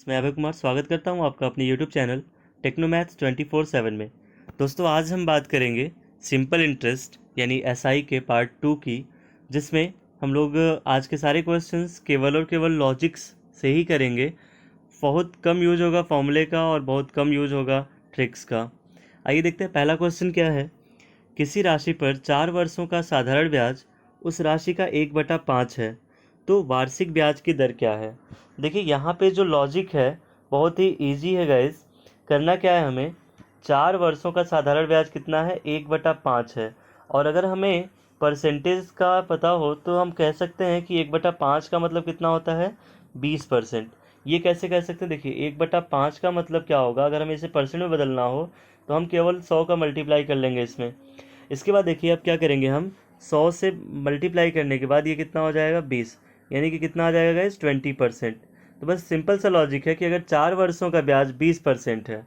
मैं अभय कुमार स्वागत करता हूं आपका अपने YouTube चैनल टेक्नोमैथ्स 24/7 में। दोस्तों, आज हम बात करेंगे सिंपल इंटरेस्ट यानी एसआई के पार्ट 2 की, जिसमें हम लोग आज के सारे क्वेश्चंस केवल और केवल लॉजिक्स से ही करेंगे। बहुत कम यूज होगा फॉर्मूले का और बहुत कम यूज होगा ट्रिक्स का। आइए देखते हैं पहला क्वेश्चन क्या है। किसी राशि पर 4 वर्षों का साधारण ब्याज उस राशि का 1/5 है, तो वार्षिक ब्याज की दर क्या है। देखिए यहाँ पे जो लॉजिक है बहुत ही इजी है गाइस। करना क्या है, हमें 4 वर्षों का साधारण ब्याज कितना है, 1/5 है। और अगर हमें परसेंटेज का पता हो तो हम कह सकते हैं कि 1/5 का मतलब कितना होता है, 20%। ये कैसे कह सकते हैं, देखिए 1/5 का मतलब क्या होगा, अगर हमें इसे परसेंट में बदलना हो तो हम केवल 100 का मल्टीप्लाई कर लेंगे इसमें। इसके बाद देखिए अब क्या करेंगे, हम 100 से मल्टीप्लाई करने के बाद ये कितना हो जाएगा, 20, यानी कि कितना आ जाएगा गाइस, 20%। तो बस सिंपल सा लॉजिक है कि अगर 4 वर्षों का ब्याज 20% है,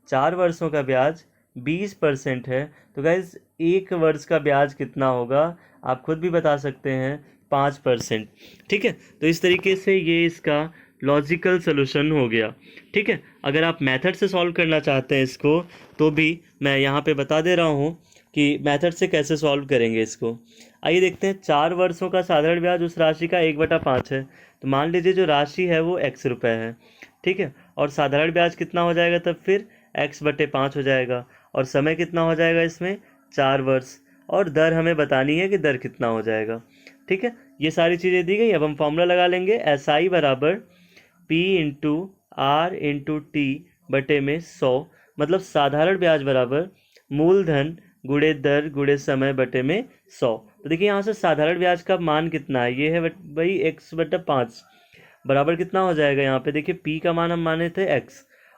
4 वर्षों का ब्याज 20% है, तो गाइस एक वर्ष का ब्याज कितना होगा आप खुद भी बता सकते हैं, 5%। ठीक है, तो इस तरीके से ये इसका लॉजिकल सोल्यूशन हो गया। ठीक है, अगर आप मेथड से सॉल्व करना चाहते हैं इसको तो भी मैं यहाँ पे बता दे रहा हूँ कि मेथड से कैसे सॉल्व करेंगे इसको। आइए देखते हैं, 4 वर्षों का साधारण ब्याज उस राशि का 1/5 है। तो मान लीजिए जो राशि है वो x रुपये है, ठीक है, और साधारण ब्याज कितना हो जाएगा, तब फिर x/5 हो जाएगा। और समय कितना हो जाएगा इसमें, 4 वर्ष। और दर हमें बतानी है कि दर कितना हो जाएगा। ठीक है, ये सारी चीज़ें दी गई। अब हम फॉर्मूला लगा लेंगे, SI बराबर P/R/T/100, मतलब साधारण ब्याज बराबर मूलधन गुणे दर गुणे समय बटे में 100। तो देखिए यहाँ से साधारण ब्याज का मान कितना है, ये है भाई x/5 बराबर कितना हो जाएगा। यहाँ पे देखिए p का मान हम माने थे x,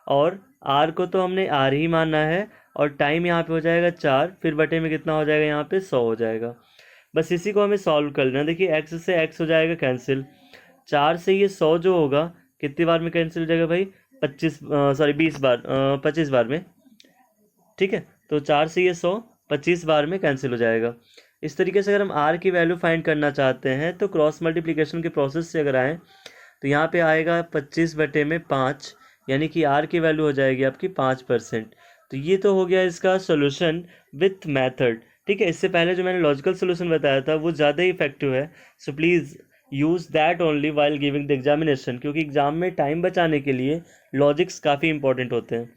और r को तो हमने r ही मानना है, और टाइम यहाँ पे हो जाएगा 4, फिर बटे में कितना हो जाएगा, यहाँ पे 100 हो जाएगा। बस इसी को हमें सॉल्व कर लेना। देखिए x से x हो जाएगा कैंसिल, 4 से ये 100 जो होगा कितनी बार में कैंसिल हो जाएगा भाई, 20 बार, 25 बार में। ठीक है, तो 4 से ये 100 25 बार में कैंसिल हो जाएगा। इस तरीके से अगर हम r की वैल्यू फाइंड करना चाहते हैं तो क्रॉस मल्टीप्लिकेशन के प्रोसेस से अगर आएँ तो यहाँ पे आएगा 25/5, यानी कि r की वैल्यू हो जाएगी आपकी 5%। तो ये तो हो गया इसका सोल्यूशन विथ मैथड। ठीक है, इससे पहले जो मैंने लॉजिकल सोल्यूशन बताया था वो ज़्यादा ही इफेक्टिव है। So please use that only while giving the examination, क्योंकि एग्जाम में टाइम बचाने के लिए लॉजिक्स काफ़ी इंपॉर्टेंट होते हैं।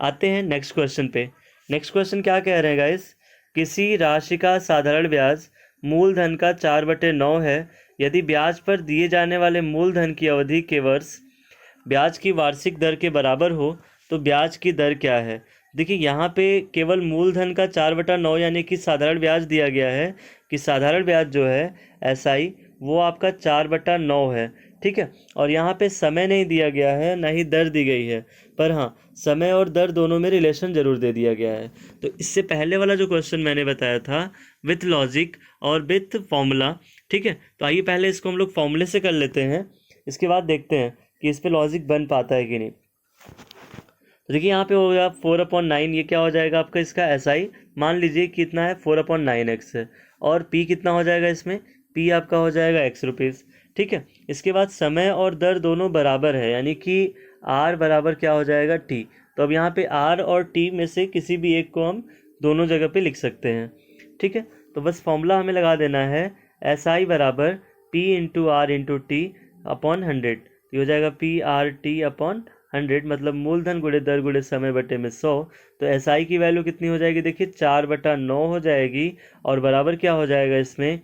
आते हैं नेक्स्ट क्वेश्चन पे। नेक्स्ट क्वेश्चन क्या कह रहे हैं गाइस, किसी राशि का साधारण ब्याज मूलधन का 4/9 है। यदि ब्याज पर दिए जाने वाले मूलधन की अवधि के वर्ष ब्याज की वार्षिक दर के बराबर हो तो ब्याज की दर क्या है। देखिए यहाँ पे केवल मूलधन का 4/9 यानी कि साधारण ब्याज दिया गया है कि साधारण ब्याज जो है SI वो आपका 4/9 है। ठीक है, और यहाँ पे समय नहीं दिया गया है, ना ही दर दी गई है, पर हाँ समय और दर दोनों में रिलेशन जरूर दे दिया गया है। तो इससे पहले वाला जो क्वेश्चन मैंने बताया था विथ लॉजिक और विथ फॉर्मूला। ठीक है, तो आइए पहले इसको हम लोग फॉर्मूले से कर लेते हैं, इसके बाद देखते हैं कि इस पे लॉजिक बन पाता है कि नहीं। तो देखिए यहाँ पे हो गया 4/9, ये क्या हो जाएगा आपका इसका SI। मान लीजिए कितना है, 4/9x है, और P कितना हो जाएगा इसमें, P आपका हो जाएगा x रुपीज़। ठीक है, इसके बाद समय और दर दोनों बराबर है, यानी कि R बराबर क्या हो जाएगा, T। तो अब यहाँ पे R और T में से किसी भी एक को हम दोनों जगह पे लिख सकते हैं। ठीक है, तो बस फॉर्मूला हमें लगा देना है, SI बराबर P/R/T/100। तो हो जाएगा P/R/T/100, मतलब मूलधन गुणे दर गुणे समय बटे में 100। तो SI की वैल्यू कितनी हो जाएगी, देखिए 4/9 हो जाएगी, और बराबर क्या हो जाएगा इसमें,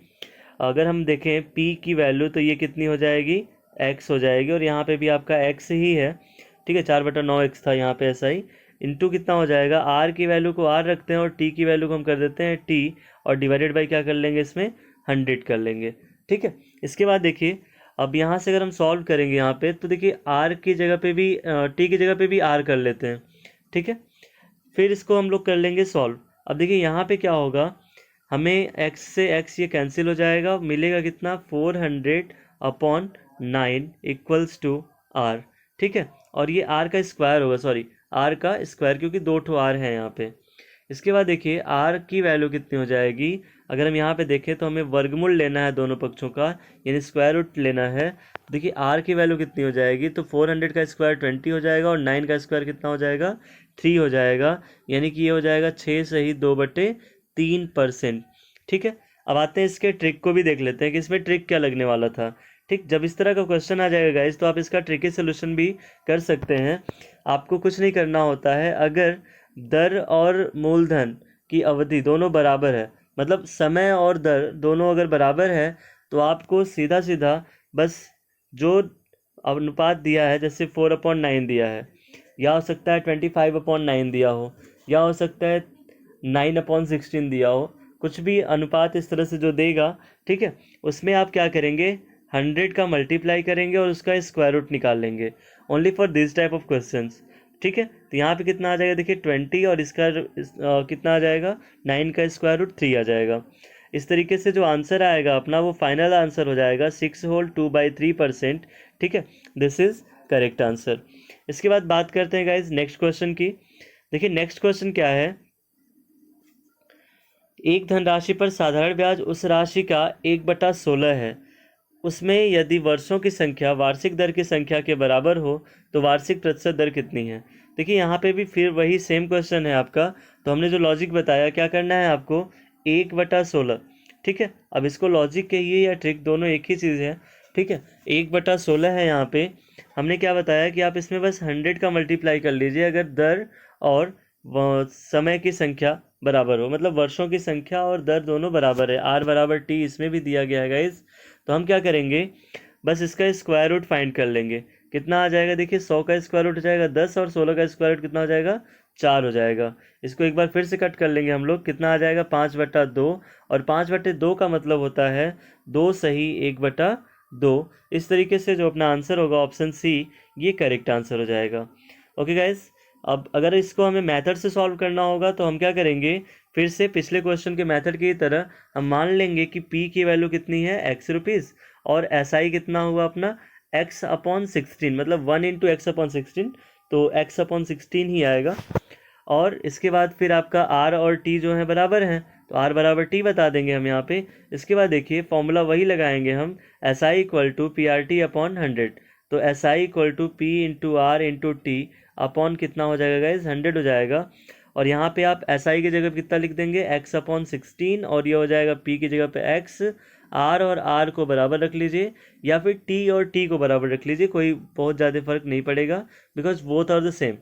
अगर हम देखें P की वैल्यू तो ये कितनी हो जाएगी, x हो जाएगी, और यहाँ पे भी आपका x ही है। ठीक है, 4/9x था यहाँ पे SI, इंटू कितना हो जाएगा, R की वैल्यू को R रखते हैं और T की वैल्यू को हम कर देते हैं T, और डिवाइडेड बाई क्या कर लेंगे इसमें, 100 कर लेंगे। ठीक है, इसके बाद देखिए अब यहाँ से अगर हम सॉल्व करेंगे यहाँ पे तो देखिए R की जगह पे भी T की जगह पे भी R कर लेते हैं। ठीक है, फिर इसको हम लोग कर लेंगे सॉल्व। अब देखिए यहाँ पे क्या होगा, हमें x से x ये कैंसिल हो जाएगा, मिलेगा कितना, 400/9 इक्वल्स टू R। ठीक है, और ये R का स्क्वायर होगा, सॉरी R का स्क्वायर, क्योंकि 2 R है यहाँ पे। इसके बाद देखिए R की वैल्यू कितनी हो जाएगी, अगर हम यहाँ पे देखें तो हमें वर्गमूल लेना है दोनों पक्षों का, यानी स्क्वायर रूट लेना है। देखिए आर की वैल्यू कितनी हो जाएगी, तो 400 का स्क्वायर 20 हो जाएगा और 9 का स्क्वायर कितना हो जाएगा, 3 हो जाएगा, यानी कि ये हो जाएगा 6 सही 2/3%। ठीक है, अब आते हैं इसके ट्रिक को भी देख लेते हैं कि इसमें ट्रिक क्या लगने वाला था। ठीक, जब इस तरह का क्वेश्चन आ जाएगा गाइस तो आप इसका ट्रिकी सोल्यूशन भी कर सकते हैं। आपको कुछ नहीं करना होता है, अगर दर और मूलधन की अवधि दोनों बराबर है, मतलब समय और दर दोनों अगर बराबर है, तो आपको सीधा सीधा बस जो अनुपात दिया है, जैसे 4/9 दिया है, या हो सकता है 25/9 दिया हो, या हो सकता है 9/16 दिया हो, कुछ भी अनुपात इस तरह से जो देगा, ठीक है, उसमें आप क्या करेंगे, 100 का मल्टीप्लाई करेंगे और उसका स्क्वायर रूट निकाल लेंगे, only for this type of questions. ठीक है, तो यहाँ पे कितना आ जाएगा, देखिए 20 और इसका कितना आ जाएगा, 9 का स्क्वायर रूट 3 आ जाएगा। इस तरीके से जो आंसर आएगा अपना वो फाइनल आंसर हो जाएगा 6 होल 2/3%। ठीक है, दिस इज करेक्ट आंसर। इसके बाद बात करते हैं गाइज नेक्स्ट क्वेश्चन की। देखिए नेक्स्ट क्वेश्चन क्या है, एक धनराशि पर साधारण ब्याज उस राशि का 1/16 है, उसमें यदि वर्षों की संख्या वार्षिक दर की संख्या के बराबर हो तो वार्षिक प्रतिशत दर कितनी है। देखिए यहाँ पे भी फिर वही सेम क्वेश्चन है आपका, तो हमने जो लॉजिक बताया, क्या करना है आपको, 1/16। ठीक है, अब इसको लॉजिक कहिए या ट्रिक, दोनों एक ही चीज़ है। ठीक है, 1/16 है, यहाँ पे हमने क्या बताया कि आप इसमें बस 100 का मल्टीप्लाई कर लीजिए अगर दर और समय की संख्या बराबर हो, मतलब वर्षों की संख्या और दर दोनों बराबर है। R = T इसमें भी दिया गया है गाइज। तो हम क्या करेंगे, बस इसका स्क्वायर रूट फाइंड कर लेंगे, कितना आ जाएगा, देखिए 100 का स्क्वायर रूट हो जाएगा 10 और 16 का स्क्वायर रूट कितना हो जाएगा, 4 हो जाएगा। इसको एक बार फिर से कट कर लेंगे हम लोग, कितना आ जाएगा, 5/2, और 5/2 का मतलब होता है 2 सही 1/2। इस तरीके से जो अपना आंसर होगा ऑप्शन सी, ये करेक्ट आंसर हो जाएगा। ओके गाइज, अब अगर इसको हमें मेथड से सॉल्व करना होगा तो हम क्या करेंगे, फिर से पिछले क्वेश्चन के मेथड की तरह हम मान लेंगे कि P की वैल्यू कितनी है, x रुपीज़, और SI कितना हुआ अपना, x/16, मतलब 1 × x/16, तो x/16 ही आएगा। और इसके बाद फिर आपका R और T जो है बराबर हैं, तो R = T बता देंगे हम यहाँ पे। इसके बाद देखिए फॉर्मूला वही लगाएंगे हम, SI = PRT/100, तो SI = P × R × T upon कितना हो जाएगा गाइज, 100 हो जाएगा। और यहाँ पे आप SI की जगह कितना लिख देंगे, x/16, और ये हो जाएगा P की जगह पे x। R और R को बराबर रख लीजिए, या फिर T और T को बराबर रख लीजिए, कोई बहुत ज़्यादा फर्क नहीं पड़ेगा, because both are the same.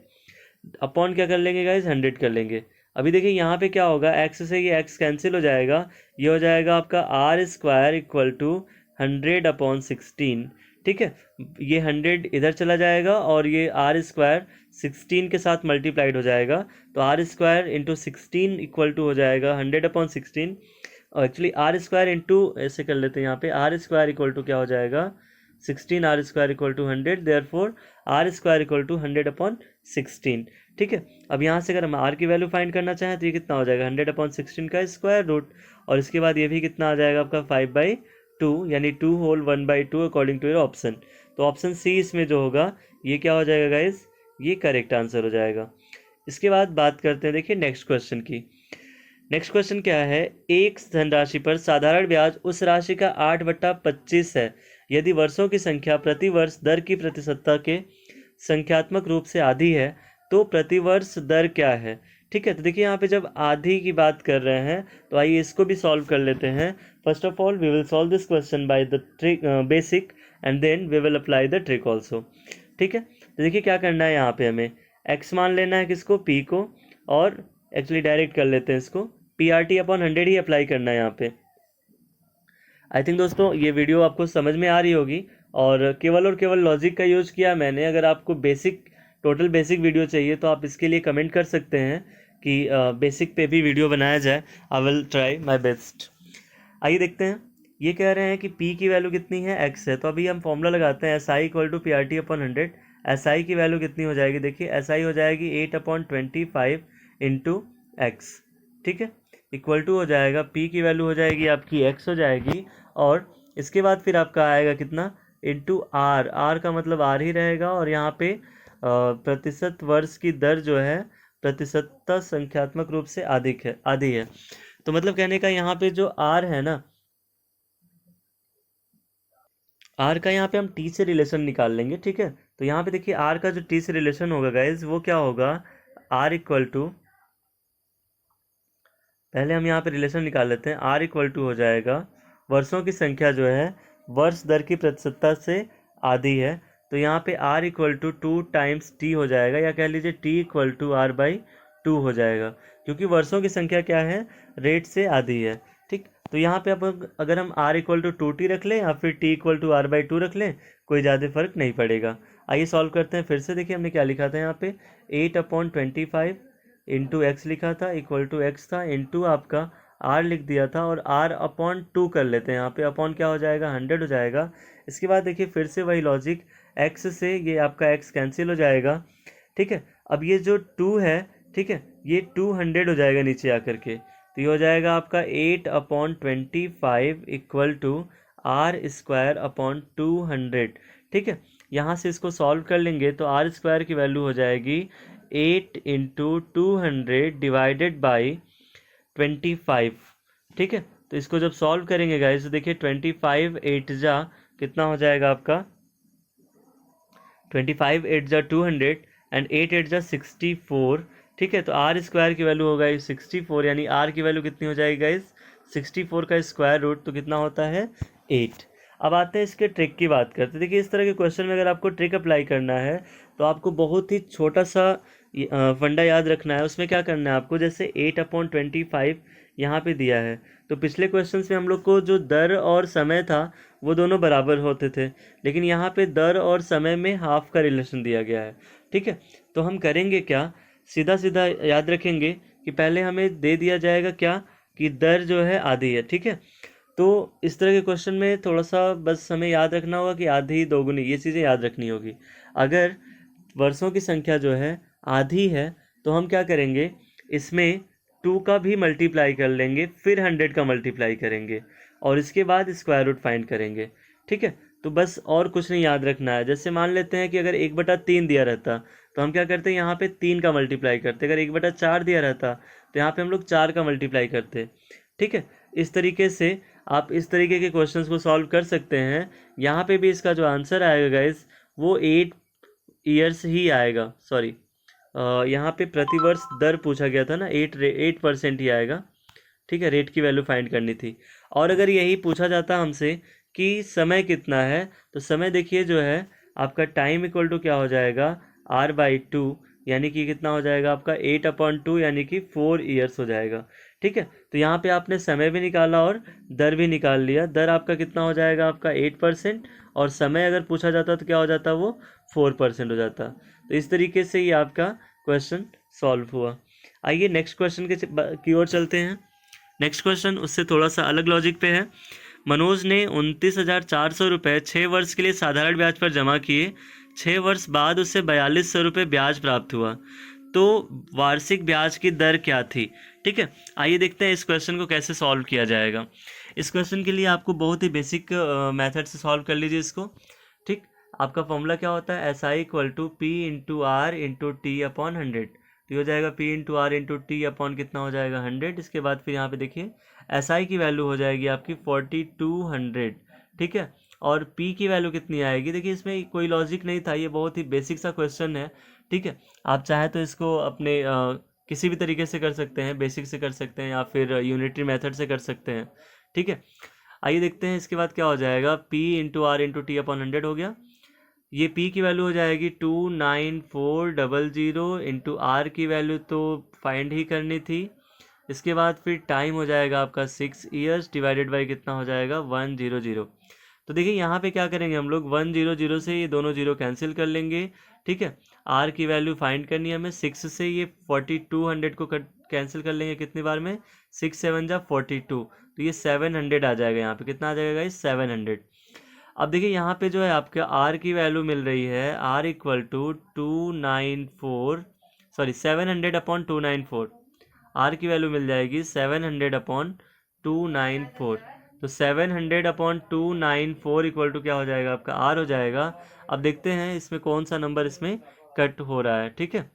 Upon क्या कर लेंगे गाइज, 100 कर लेंगे। अभी देखिए यहाँ पे क्या होगा, x से ये x कैंसिल हो जाएगा, ये हो जाएगा आपका R² = 100/16। ठीक है, ये 100 इधर चला जाएगा और ये R² 16 के साथ मल्टीप्लाइड हो जाएगा, तो R² × 16 = हो जाएगा 100/16। और एक्चुअली R² ऐसे कर लेते हैं, यहाँ पे R² = क्या हो जाएगा, 16, R² = 100, देयरफॉर R² = 100/16। ठीक है, अब यहाँ से अगर हम R की वैल्यू फाइंड करना चाहें तो ये कितना हो जाएगा, 100/16 का स्क्वायर रूट, और इसके बाद ये भी कितना आ जाएगा आपका 5/2, यानी 2 whole 1/2 according to your option. तो ऑप्शन सी इसमें जो होगा ये क्या हो जाएगा गाइज, ये करेक्ट आंसर हो जाएगा। इसके बाद बात करते हैं देखिए नेक्स्ट क्वेश्चन की। नेक्स्ट क्वेश्चन क्या है, एक धनराशि पर साधारण ब्याज उस राशि का 8/25 है, यदि वर्षों की संख्या प्रति वर्ष दर की प्रतिशतता के संख्यात्मक रूप से आधी है तो प्रतिवर्ष दर क्या है। ठीक है, तो देखिए यहाँ पे जब आधी की बात कर रहे हैं तो आइए इसको भी सॉल्व कर लेते हैं। First of all we will solve this question by the trick basic, and then we will apply the trick also. ठीक है, तो देखिए क्या करना है, यहाँ पे हमें x मान लेना है, किसको, p को, और एक्चुअली डायरेक्ट कर लेते हैं इसको, PRT/100 ही अप्लाई करना है यहाँ पे। आई थिंक दोस्तों ये वीडियो आपको समझ में आ रही होगी, और केवल लॉजिक का यूज़ किया मैंने। अगर आपको टोटल बेसिक वीडियो चाहिए तो आप इसके लिए कमेंट कर सकते हैं कि बेसिक पे भी वीडियो बनाया जाए। I will try my best. आइए देखते हैं, ये कह रहे हैं कि P की वैल्यू कितनी है, x है, तो अभी हम फॉर्मूला लगाते हैं, SI = PRT/100। SI की वैल्यू कितनी हो जाएगी, देखिए SI हो जाएगी 8/25 × x। ठीक है, इक्वल टू हो जाएगा, P की वैल्यू हो जाएगी आपकी x हो जाएगी, और इसके बाद फिर आपका आएगा कितना, इंटू R का मतलब R ही रहेगा, और यहाँ पे प्रतिशत वर्ष की दर जो है प्रतिशतता संख्यात्मक रूप से आधी है। तो मतलब कहने का यहाँ पे जो आर है ना, आर का यहाँ पे हम टी से रिलेशन निकाल लेंगे, ठीक है। तो यहाँ पे देखिए आर का जो टी से रिलेशन होगा गाइज वो क्या होगा, आर इक्वल टू, पहले हम यहाँ पे रिलेशन निकाल लेते हैं। आर इक्वल टू हो जाएगा वर्षों की संख्या जो है वर्ष दर की प्रतिशतता से आधी है, तो यहाँ पे R equal to 2 times T हो जाएगा, या कह लीजिए T equal to R by 2 हो जाएगा, क्योंकि वर्षों की संख्या क्या है, रेट से आधी है, ठीक। तो यहाँ पे अब अगर हम आर इक्वल टू 2 टी रख लें या फिर T equal to R by 2 रख लें, कोई ज़्यादा फर्क नहीं पड़ेगा। आइए सॉल्व करते हैं फिर से। देखिए हमने क्या लिखा था यहाँ पे, 8/25 इंटू एक्स लिखा था, इक्वल टू एक्स था, इंटू आपका आर लिख दिया था, और आर अपॉन 2 कर लेते हैं। यहाँ पे अपॉन क्या हो जाएगा, 100 हो जाएगा। इसके बाद देखिए फिर से वही लॉजिक, एक्स से ये आपका एक्स कैंसिल हो जाएगा, ठीक है। अब ये जो 2 है, ठीक है, ये 200 हो जाएगा नीचे आकर के, तो ये हो जाएगा आपका 8/25 equal to R square upon 200, ठीक है। यहाँ से इसको सॉल्व कर लेंगे तो आर स्क्वायर की वैल्यू हो जाएगी 8/200 डिवाइडेड बाई 25, ठीक है। तो इसको जब सॉल्व करेंगे गाइस तो देखिए 25 8 जा कितना हो जाएगा आपका, 25 8 जा 200 एंड 8 8 जा 64, ठीक है। तो आर स्क्वायर की वैल्यू होगा 64, यानी आर की वैल्यू कितनी हो जाएगी गाइस, 64 का स्क्वायर रूट तो कितना होता है 8। अब आते हैं इसके ट्रिक की बात करते हैं। देखिए इस तरह के क्वेश्चन में अगर आपको ट्रिक अप्लाई करना है तो आपको बहुत ही छोटा सा फंडा याद रखना है। उसमें क्या करना है आपको, जैसे 8/25 यहाँ पे दिया है, तो पिछले क्वेश्चन में हम लोग को जो दर और समय था वो दोनों बराबर होते थे, लेकिन यहाँ पे दर और समय में हाफ का रिलेशन दिया गया है, ठीक है। तो हम करेंगे क्या, सीधा सीधा याद रखेंगे कि पहले हमें दे दिया जाएगा क्या, कि दर जो है आधी है, ठीक है। तो इस तरह के क्वेश्चन में थोड़ा सा बस हमें याद रखना होगा कि आधी दोगुनी, ये चीज़ें याद रखनी होगी। अगर वर्षों की संख्या जो है आधी है तो हम क्या करेंगे, इसमें 2 का भी मल्टीप्लाई कर लेंगे, फिर 100 का मल्टीप्लाई करेंगे, और इसके बाद स्क्वायर रूट फाइंड करेंगे, ठीक है। तो बस और कुछ नहीं याद रखना है। जैसे मान लेते हैं कि अगर 1/3 दिया रहता तो हम क्या करते हैं, यहाँ पे 3 का मल्टीप्लाई करते। अगर 1/4 दिया रहता तो यहाँ पे हम लोग 4 का मल्टीप्लाई करते, ठीक है। इस तरीके से आप इस तरीके के क्वेश्चंस को सॉल्व कर सकते हैं। यहाँ पे भी इसका जो आंसर आएगा गाइस वो 8 ईयर्स ही आएगा, सॉरी यहाँ पे प्रतिवर्ष दर पूछा गया था ना, 8% ही आएगा, ठीक है। रेट की वैल्यू फाइंड करनी थी। और अगर यही पूछा जाता हमसे कि समय कितना है, तो समय देखिए जो है आपका टाइम इक्वल टू क्या हो जाएगा, r/2, यानी कि कितना हो जाएगा आपका 8/2, यानी कि 4 ईयर्स हो जाएगा, ठीक है। तो यहाँ पे आपने समय भी निकाला और दर भी निकाल लिया। दर आपका कितना हो जाएगा आपका 8%, और समय अगर पूछा जाता तो क्या हो जाता, वो 4% हो जाता। तो इस तरीके से ही आपका क्वेश्चन सॉल्व हुआ। आइए नेक्स्ट क्वेश्चन की ओर चलते हैं। नेक्स्ट क्वेश्चन उससे थोड़ा सा अलग लॉजिक पे है। मनोज ने 29,400 रुपये 6 वर्ष के लिए साधारण ब्याज पर जमा किए। 6 वर्ष बाद उसे 4200 रुपये ब्याज प्राप्त हुआ, तो वार्षिक ब्याज की दर क्या थी, ठीक है। आइए देखते हैं इस क्वेश्चन को कैसे सॉल्व किया जाएगा। इस क्वेश्चन के लिए आपको बहुत ही बेसिक मेथड से सॉल्व कर लीजिए इसको, ठीक। आपका फॉर्मूला क्या होता है, SI equal to P into R into T upon 100। तो ये हो जाएगा P into R into T upon कितना हो जाएगा 100। इसके बाद फिर यहाँ पे देखिए SI की वैल्यू हो जाएगी आपकी 4200, ठीक है। और P की वैल्यू कितनी आएगी, देखिए इसमें कोई लॉजिक नहीं था, ये बहुत ही बेसिक सा क्वेश्चन है, ठीक है। आप चाहे तो इसको अपने किसी भी तरीके से कर सकते हैं, बेसिक से कर सकते हैं या फिर यूनिटरी मेथड से कर सकते हैं, ठीक है। आइए देखते हैं इसके बाद क्या हो जाएगा, P into R into T upon 100 हो गया। ये P की वैल्यू हो जाएगी 29400 इंटू आर की वैल्यू तो फाइंड ही करनी थी। इसके बाद फिर टाइम हो जाएगा आपका 6 ईयर्स डिवाइडेड बाई कितना हो जाएगा 100। तो देखिए यहाँ पे क्या करेंगे हम लोग, 100 से ये दोनों जीरो कैंसिल कर लेंगे, ठीक है। आर की वैल्यू फाइंड करनी है हमें, 6 से ये 4200 को कैंसिल कर लेंगे कितनी बार में, 6 7 जा 42, तो ये 700 आ जाएगा। यहाँ पे कितना आ जाएगा इस 700। अब देखिए यहाँ पे जो है आपके आर की वैल्यू मिल रही है, आर इक्वल टू 700/294, आर की वैल्यू मिल जाएगी 700/294। तो 700/294 इक्वल टू क्या हो जाएगा आपका आर हो जाएगा। अब देखते हैं इसमें कौन सा नंबर इसमें कट हो रहा है, ठीक है।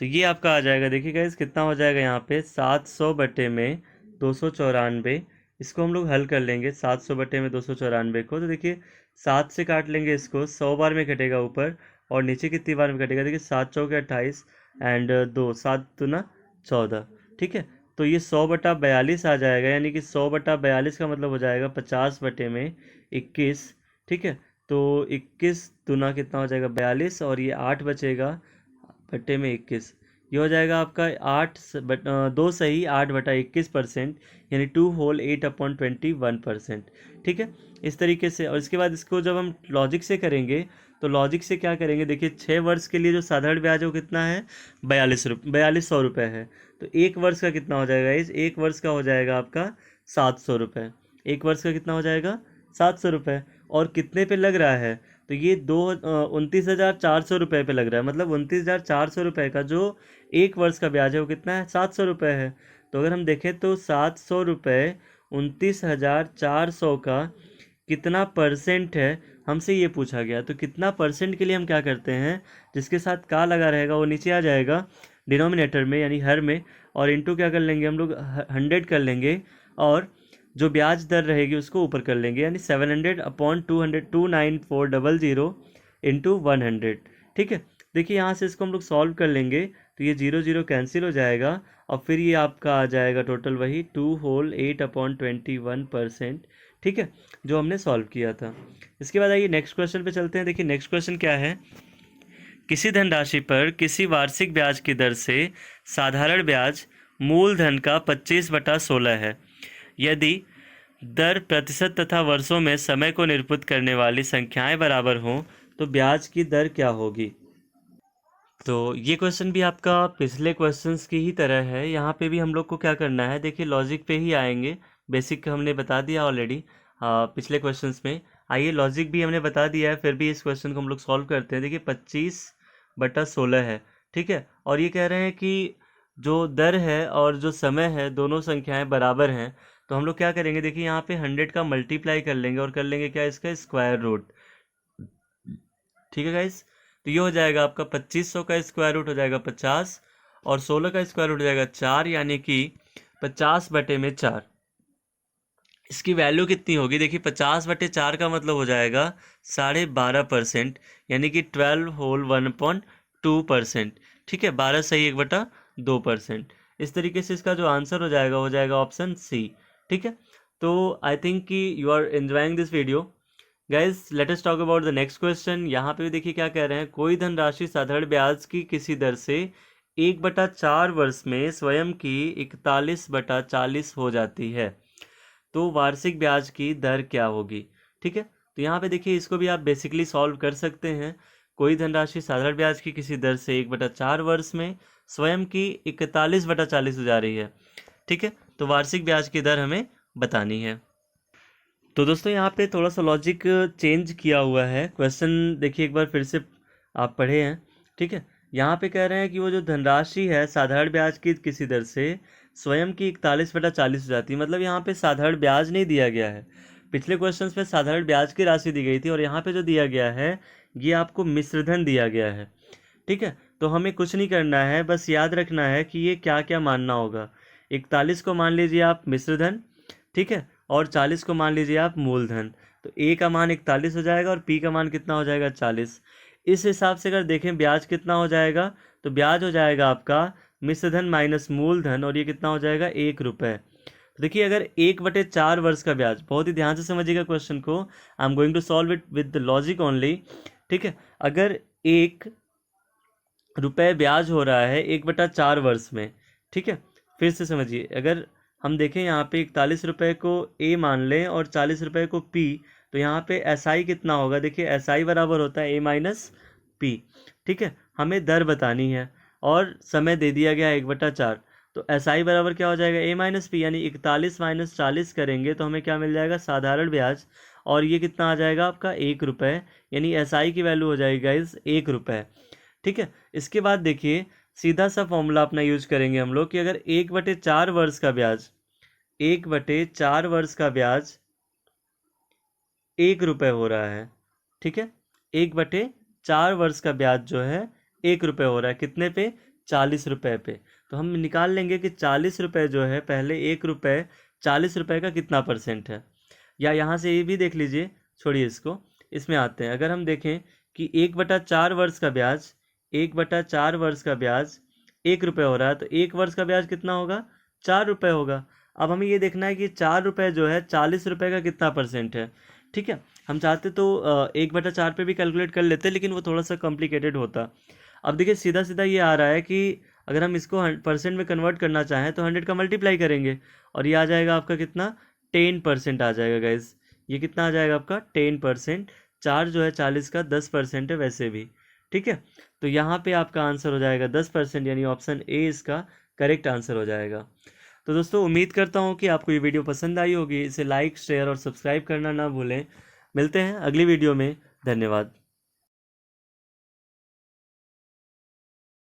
तो ये आपका आ जाएगा, देखिए गाइस कितना हो जाएगा यहाँ पे 700 बटे में 294। इसको हम लोग हल कर लेंगे 700 बटे में 294 को। तो देखिए 7 से काट लेंगे इसको, 100 बार में कटेगा ऊपर, और नीचे कितनी बार में कटेगा, देखिए 7 चौके 28 एंड 2 7 दूना 14। ठीक है, तो ये 100/42 आ जाएगा, यानी कि 100/42 का मतलब हो जाएगा 50 बटे में 21। ठीक है, तो 21 दूना कितना हो जाएगा 42, और ये 8 बचेगा बट्टे में 21। ये हो जाएगा आपका 2 सही 8/21%, यानी 2 होल 8/21%। ठीक है, इस तरीके से। और इसके बाद इसको जब हम लॉजिक से करेंगे, तो लॉजिक से क्या करेंगे, देखिए 6 वर्ष के लिए जो साधारण ब्याज है वो कितना है, 4200 है। तो 1 वर्ष का कितना हो जाएगा, इस 1 वर्ष का हो जाएगा आपका 700 रुपये। 1 वर्ष का कितना हो जाएगा 700 रुपये। और कितने पे लग रहा है, तो ये 29,400 रुपये पे लग रहा है। मतलब 29,400 रुपये का जो 1 वर्ष का ब्याज है वो कितना है, 700 रुपये है। तो अगर हम देखें तो 700 रुपये 29,400 का कितना परसेंट है, हमसे ये पूछा गया। तो कितना परसेंट के लिए हम क्या करते हैं, जिसके साथ का लगा रहेगा वो नीचे आ जाएगा डिनोमिनेटर में, यानी हर में, और इंटू क्या कर लेंगे हम लोग 100 कर लेंगे, और जो ब्याज दर रहेगी उसको ऊपर कर लेंगे, यानी 700/200 29400 इंटू 100। ठीक है, देखिए यहाँ से इसको हम लोग सॉल्व कर लेंगे, तो ये 0 0 कैंसिल हो जाएगा, और फिर ये आपका आ जाएगा टोटल वही 2 होल 8/21%। ठीक है, जो हमने सॉल्व किया था। इसके बाद आइए नेक्स्ट क्वेश्चन पे चलते हैं। देखिए नेक्स्ट क्वेश्चन क्या है, किसी धनराशि पर किसी वार्षिक ब्याज की दर से साधारण ब्याज मूलधन का 25/16 है। यदि दर प्रतिशत तथा वर्षों में समय को निरूपित करने वाली संख्याएं बराबर हों तो ब्याज की दर क्या होगी। तो ये क्वेश्चन भी आपका पिछले क्वेश्चंस की ही तरह है। यहाँ पे भी हम लोग को क्या करना है, देखिए लॉजिक पे ही आएंगे। बेसिक हमने बता दिया ऑलरेडी पिछले क्वेश्चंस में। आइए लॉजिक भी हमने बता दिया है, फिर भी इस क्वेश्चन को हम लोग सॉल्व करते हैं। देखिए 25/16 है। ठीक है, और ये कह रहे हैं कि जो दर है और जो समय है दोनों संख्याएं बराबर हैं। तो हम लोग क्या करेंगे, देखिए यहाँ पे 100 का मल्टीप्लाई कर लेंगे और कर लेंगे क्या, इसका स्क्वायर रूट। ठीक है गाइस, तो ये हो जाएगा आपका 2500 का स्क्वायर रूट हो जाएगा 50, और 16 का स्क्वायर रूट हो जाएगा 4, यानी कि 50/4। इसकी वैल्यू कितनी होगी, देखिए 50/4 का मतलब हो जाएगा 12.5%, यानी कि 12 होल 1/2%। ठीक है, 12 सही 1/2%। इस तरीके से इसका जो आंसर हो जाएगा ऑप्शन सी। ठीक है, तो आई थिंक कि you are enjoying this video guys. Let us talk about the next question. यहाँ पे भी देखिए क्या कह रहे हैं, कोई धनराशि साधारण ब्याज की किसी दर से 1/4 वर्ष में स्वयं की 41/40 हो जाती है, तो वार्षिक ब्याज की दर क्या होगी। ठीक है, तो यहाँ पे देखिए इसको भी आप बेसिकली सॉल्व कर सकते हैं। कोई धनराशि साधारण ब्याज की किसी दर से 1/4 वर्ष में स्वयं की 41/40 हो जा रही है। ठीक है, तो वार्षिक ब्याज की दर हमें बतानी है। तो दोस्तों यहाँ पे थोड़ा सा लॉजिक चेंज किया हुआ है। क्वेश्चन देखिए एक बार फिर से आप पढ़े हैं। ठीक है, यहाँ पे कह रहे हैं कि वो जो धनराशि है साधारण ब्याज की किसी दर से स्वयं की 41/40 हो जाती है। मतलब यहाँ पे साधारण ब्याज नहीं दिया गया है। पिछले क्वेश्चन में साधारण ब्याज की राशि दी गई थी, और यहाँ पे जो दिया गया है ये आपको मिश्रधन दिया गया है। ठीक है, तो हमें कुछ नहीं करना है, बस याद रखना है कि ये क्या क्या मानना होगा। 41 को मान लीजिए आप मिश्रधन, ठीक है, और 40 को मान लीजिए आप मूलधन। तो ए का मान 41 हो जाएगा और पी का मान कितना हो जाएगा 40। इस हिसाब से अगर देखें ब्याज कितना हो जाएगा, तो ब्याज हो जाएगा आपका मिश्रधन माइनस मूलधन, और ये कितना हो जाएगा 1 रुपये। तो देखिए अगर 1/4 वर्ष का ब्याज, बहुत ही ध्यान से समझिएगा क्वेश्चन को, I am going to solve it with the logic only. ठीक है, अगर 1 रुपये ब्याज हो रहा है 1/4 वर्ष में, ठीक है, फिर से समझिए, अगर हम देखें यहाँ पे 41 रुपये को ए मान लें और 40 रुपये को पी, तो यहाँ पे एस आई कितना होगा, देखिए एस आई बराबर होता है ए माइनस पी। ठीक है, हमें दर बतानी है और समय दे दिया गया 1/4। तो एस आई बराबर क्या हो जाएगा ए माइनस पी, यानी 41 माइनस 40 करेंगे तो हमें क्या मिल जाएगा साधारण ब्याज, और ये कितना आ जाएगा आपका 1 रुपये, यानी एस आई की वैल्यू हो जाएगी गाइज 1 रुपये। ठीक है, इसके बाद देखिए सीधा सा फॉर्मूला अपना यूज करेंगे हम लोग कि अगर 1/4 वर्ष का ब्याज, 1/4 वर्ष का ब्याज 1 रुपये हो रहा है। ठीक है, 1/4 वर्ष का ब्याज जो है 1 रुपये हो रहा है, कितने पे, ₹40 पे। तो हम निकाल लेंगे कि ₹40 जो है, पहले ₹1 ₹40 का कितना परसेंट है। या यहाँ से ये भी देख लीजिए, छोड़िए इसको, इसमें आते हैं। अगर हम देखें कि 1/4 वर्ष का ब्याज, 1/4 वर्ष का ब्याज ₹1 हो रहा है, तो 1 वर्ष का ब्याज कितना होगा, ₹4 होगा। अब हमें ये देखना है कि ₹4 जो है, ₹40 का कितना परसेंट है। ठीक है, हम चाहते तो 1/4 पे भी कैलकुलेट कर लेते, लेकिन वो थोड़ा सा कॉम्प्लिकेटेड होता। अब देखिए सीधा सीधा ये आ रहा है कि अगर हम इसको परसेंट में कन्वर्ट करना चाहें तो 100 का मल्टीप्लाई करेंगे, और ये आ जाएगा आपका कितना, 10% आ जाएगा गाइज। ये कितना आ जाएगा आपका, 10%। 4 जो है 40 का 10% है वैसे भी। ठीक है, तो यहाँ पे आपका आंसर हो जाएगा 10%, यानी ऑप्शन ए इसका करेक्ट आंसर हो जाएगा। तो दोस्तों उम्मीद करता हूँ कि आपको ये वीडियो पसंद आई होगी। इसे लाइक, शेयर और सब्सक्राइब करना ना भूलें। मिलते हैं अगली वीडियो में। धन्यवाद।